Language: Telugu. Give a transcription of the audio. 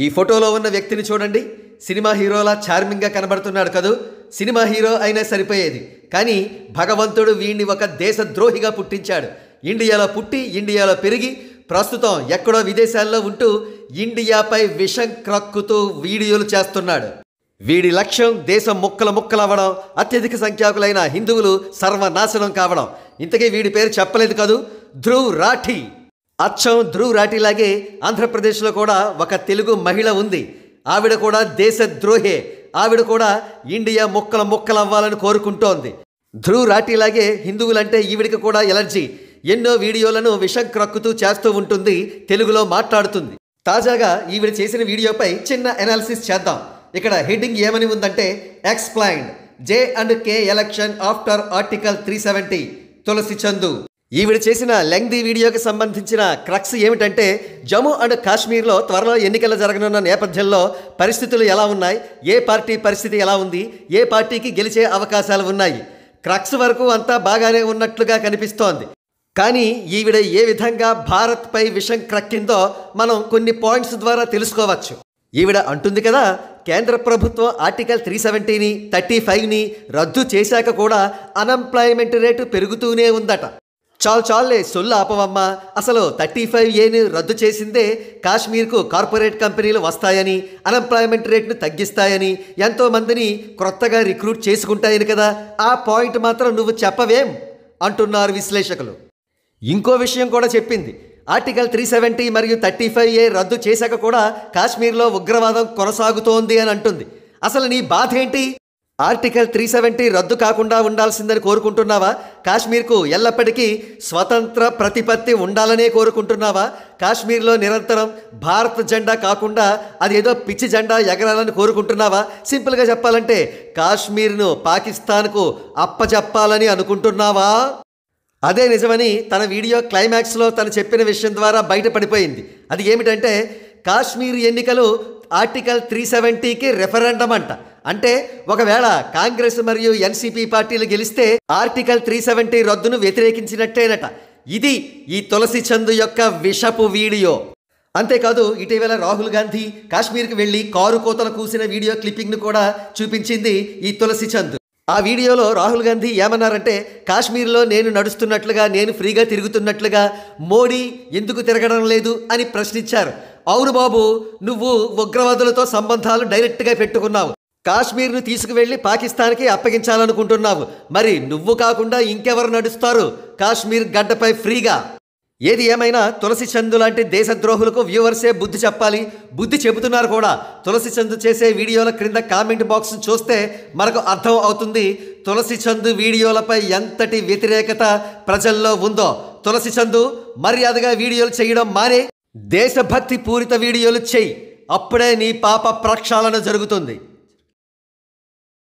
ఈ ఫోటోలో ఉన్న వ్యక్తిని చూడండి. సినిమా హీరోలా చార్మింగ్గా కనబడుతున్నాడు కదూ. సినిమా హీరో అయినా సరిపోయేది, కానీ భగవంతుడు వీడిని ఒక దేశద్రోహిగా పుట్టించాడు. ఇండియాలో పుట్టి ఇండియాలో పెరిగి ప్రస్తుతం ఎక్కడో విదేశాల్లో ఉంటూ ఇండియాపై విషం క్రక్కుతూ వీడియోలు చేస్తున్నాడు. వీడి లక్ష్యం దేశం ముక్కలు ముక్కలవ్వడం, అత్యధిక సంఖ్యాకులైన హిందువులు సర్వనాశనం కావడం. ఇంతకీ వీడి పేరు చెప్పలేదు కదూ, ధ్రువ్ రాఠీ. అచ్చం ధ్రువ్ రాఠీలాగే ఆంధ్రప్రదేశ్లో కూడా ఒక తెలుగు మహిళ ఉంది. ఆవిడ కూడా దేశద్రోహే. ఆవిడ కూడా ఇండియా ముక్కలు ముక్కలవ్వాలని కోరుకుంటోంది. ధ్రువ్ రాఠీలాగే హిందువులంటే ఈవిడికి కూడా ఎలర్జీ. ఎన్నో వీడియోలను విషం క్రక్కుతూ చేస్తూ ఉంటుంది, తెలుగులో మాట్లాడుతుంది. తాజాగా ఈవిడ చేసిన వీడియోపై చిన్న అనాలిసిస్ చేద్దాం. ఇక్కడ హెడ్డింగ్ ఏమని ఉందంటే, explained J&K election after article 370 తులసి చందు. ఈవిడ చేసిన లెంగ్దీ వీడియోకి సంబంధించిన క్రక్స్ ఏమిటంటే, జమ్మూ అండ్ కాశ్మీర్లో త్వరలో ఎన్నికలు జరగనున్న నేపథ్యంలో పరిస్థితులు ఎలా ఉన్నాయి, ఏ పార్టీ పరిస్థితి ఎలా ఉంది, ఏ పార్టీకి గెలిచే అవకాశాలు ఉన్నాయి. క్రక్స్ వరకు అంతా బాగానే ఉన్నట్లుగా కనిపిస్తోంది. కానీ ఈవిడ ఏ విధంగా భారత్పై విషం క్రక్కిందో మనం కొన్ని పాయింట్స్ ద్వారా తెలుసుకోవచ్చు. ఈవిడ అంటుంది కదా, కేంద్ర ప్రభుత్వం ఆర్టికల్ 370ని 35ని రద్దు చేశాక కూడా అన్ఎంప్లాయ్మెంట్ రేటు పెరుగుతూనే ఉందట. చాలే సొల్లు ఆపవమ్మా. అసలు 35Aని రద్దు చేసిందే కాశ్మీర్కు కార్పొరేట్ కంపెనీలు వస్తాయని, అన్ఎంప్లాయ్మెంట్ రేట్ను తగ్గిస్తాయని, ఎంతోమందిని క్రొత్తగా రిక్రూట్ చేసుకుంటాయని కదా. ఆ పాయింట్ మాత్రం నువ్వు చెప్పవేం అంటున్నారు విశ్లేషకులు. ఇంకో విషయం కూడా చెప్పింది. ఆర్టికల్ 370 మరియు 35A రద్దు చేశాక కూడా కాశ్మీర్లో ఉగ్రవాదం కొనసాగుతోంది అని అంటుంది. అసలు నీ బాధ ఏంటి? ఆర్టికల్ 370 రద్దు కాకుండా ఉండాల్సిందని కోరుకుంటున్నావా? కాశ్మీర్కు ఎల్లప్పటికీ స్వతంత్ర ప్రతిపత్తి ఉండాలనే కోరుకుంటున్నావా? కాశ్మీర్లో నిరంతరం భారత్ జెండా కాకుండా అదేదో పిచ్చి జెండా ఎగరాలని కోరుకుంటున్నావా? సింపుల్గా చెప్పాలంటే కాశ్మీర్ను పాకిస్తాన్కు అప్పచెప్పాలని అనుకుంటున్నావా? అదే నిజమని తన వీడియో క్లైమాక్స్లో తను చెప్పిన విషయం ద్వారా బయటపడిపోయింది. అది ఏమిటంటే, కాశ్మీర్ ఎన్నికలు ఆర్టికల్ 370కి రెఫరెండం అంట. అంటే ఒకవేళ కాంగ్రెస్ మరియు ఎన్సీపీ పార్టీలు గెలిస్తే ఆర్టికల్ 370 రద్దును వ్యతిరేకించినట్టేనట. ఇది ఈ తులసి చందు యొక్క విషపు వీడియో. అంతేకాదు, ఇటీవల రాహుల్ గాంధీ కాశ్మీర్కి వెళ్ళి కారు కోతలు కూసిన వీడియో క్లిప్పింగ్ను కూడా చూపించింది ఈ తులసి చందు. ఆ వీడియోలో రాహుల్ గాంధీ ఏమన్నారంటే, కాశ్మీర్లో నేను నడుస్తున్నట్లుగా, నేను ఫ్రీగా తిరుగుతున్నట్లుగా మోడీ ఎందుకు తిరగడం లేదు అని ప్రశ్నించారు. అవును బాబు, నువ్వు ఉగ్రవాదులతో సంబంధాలు డైరెక్ట్గా పెట్టుకున్నావు. కాశ్మీర్ను తీసుకువెళ్ళి పాకిస్తాన్కి అప్పగించాలనుకుంటున్నావు. మరి నువ్వు కాకుండా ఇంకెవరు నడుస్తారు కాశ్మీర్ గడ్డపై ఫ్రీగా? ఏది ఏమైనా తులసి చందు లాంటి దేశద్రోహులకు వ్యూవర్సే బుద్ధి చెప్పాలి. బుద్ధి చెబుతున్నారు కూడా. తులసి చందు చేసే వీడియోల క్రింద కామెంట్ బాక్స్ చూస్తే మనకు అర్థం అవుతుంది తులసి చందు వీడియోలపై ఎంతటి వ్యతిరేకత ప్రజల్లో ఉందో. తులసి చందు, మర్యాదగా వీడియోలు చేయడం మానే దేశభక్తి పూరిత వీడియోలు చెయ్యి. అప్పుడే నీ పాప ప్రక్షాళన జరుగుతుంది.